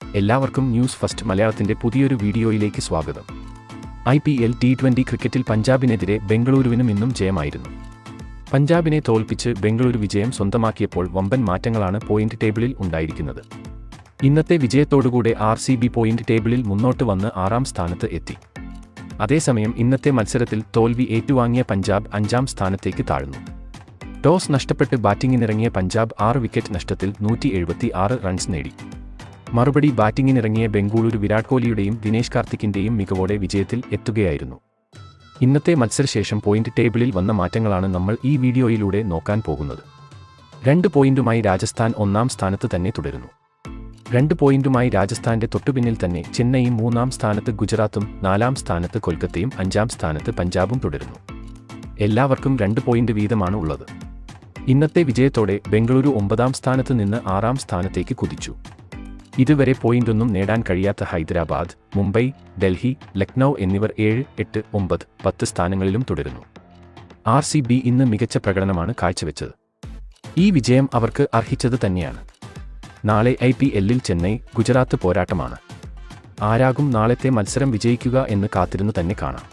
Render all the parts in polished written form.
എല്ലാവർക്കും news first മലയാളത്തിന്റെ പുതിയൊരു വീഡിയോയിലേക്ക് സ്വാഗതം. IPL T20 ക്രിക്കറ്റിൽ പഞ്ചാബിനെതിരെ ബംഗളൂരുവിനും ഇന്നും ജയമായിരുന്നു. പഞ്ചാബിനെ തോൽപ്പിച്ച് ബംഗളൂരു വിജയം സ്വന്തമാക്കിയപ്പോൾ വമ്പൻ മാറ്റങ്ങളാണ് പോയിന്റ് ടേബിളിൽ ഉണ്ടായിരിക്കുന്നത്. ഇന്നത്തെ വിജയത്തോടുകൂടെ RCB പോയിന്റ് ടേബിളിൽ മുന്നോട്ട് വന്ന് 6ാം സ്ഥാനത്ത് എത്തി. അതേസമയം ഇന്നത്തെ മത്സരത്തിൽ തോൽവി ഏറ്റുവാങ്ങിയ പഞ്ചാബ് 5ാം സ്ഥാനത്തേക്ക് താഴ്ന്നു. ടോസ് നഷ്ടപ്പെട്ട് ബാറ്റിംഗിനിറങ്ങിയ പഞ്ചാബ് 6 വിക്കറ്റ് നഷ്ടത്തിൽ 176 റൺസ് നേടി. മറുപടി ബാറ്റിംഗിനിറങ്ങിയ ബംഗളൂരു വിരാട് കോഹ്ലിയുടെയും ദിനേശ് കാർത്തിക്കിന്റെയും മികവോടെ വിജയത്തിൽ എത്തുകയായിരുന്നു. ഇന്നത്തെ മത്സരശേഷം പോയിന്റ് ടേബിളിൽ വന്ന മാറ്റങ്ങളാണ് നമ്മൾ ഈ വീഡിയോയിലൂടെ നോക്കാൻ പോകുന്നത്. 2 പോയിന്റുമായി രാജസ്ഥാൻ 1ാം സ്ഥാനത്ത് തന്നെ തുടരുന്നു. 2 പോയിന്റുമായി രാജസ്ഥാന്റെ തൊട്ടുപിന്നിൽ തന്നെ ചെന്നൈയും 3ാം സ്ഥാനത്ത് ഗുജറാത്തും 4ാം സ്ഥാനത്ത് കൊൽക്കത്തയും 5ാം സ്ഥാനത്ത് പഞ്ചാബും തുടരുന്നു. എല്ലാവർക്കും 2 പോയിന്റ് വീതമാണ് ഉള്ളത്. ഇന്നത്തെ വിജയത്തോടെ ബംഗളൂരു 9ാം സ്ഥാനത്ത് നിന്ന് 6ാം സ്ഥാനത്തേക്ക് കുതിച്ചു. ഇതുവരെ പോയിന്റൊന്നും നേടാൻ കഴിയാത്ത ഹൈദരാബാദ്, മുംബൈ, ഡൽഹി, ലക്നൗ എന്നിവർ 7, 8, 9, 10 സ്ഥാനങ്ങളിലും തുടരുന്നു. RCB ഇന്ന് മികച്ച പ്രകടനമാണ് കാഴ്ചവെച്ചത്. ഈ വിജയം അവർക്ക് അർഹിച്ചത് തന്നെയാണ്. നാളെ IPLൽ ചെന്നൈ, ഗുജറാത്ത് പോരാട്ടമാണ്. ആരാകും നാളത്തെ മത്സരം വിജയിക്കുക എന്ന് കാത്തിരുന്നു തന്നെ കാണാം.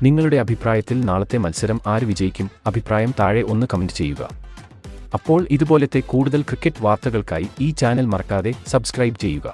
നിങ്ങളുടെ അഭിപ്രായത്തിൽ നാളത്തെ മത്സരം ആര് വിജയിക്കും? അഭിപ്രായം താഴെ ഒന്ന് കമന്റ് ചെയ്യുക. അപ്പോൾ ഇതുപോലത്തെ കൂടുതൽ ക്രിക്കറ്റ് വാർത്തകൾക്കായി ഈ ചാനൽ മറക്കാതെ സബ്സ്ക്രൈബ് ചെയ്യുക.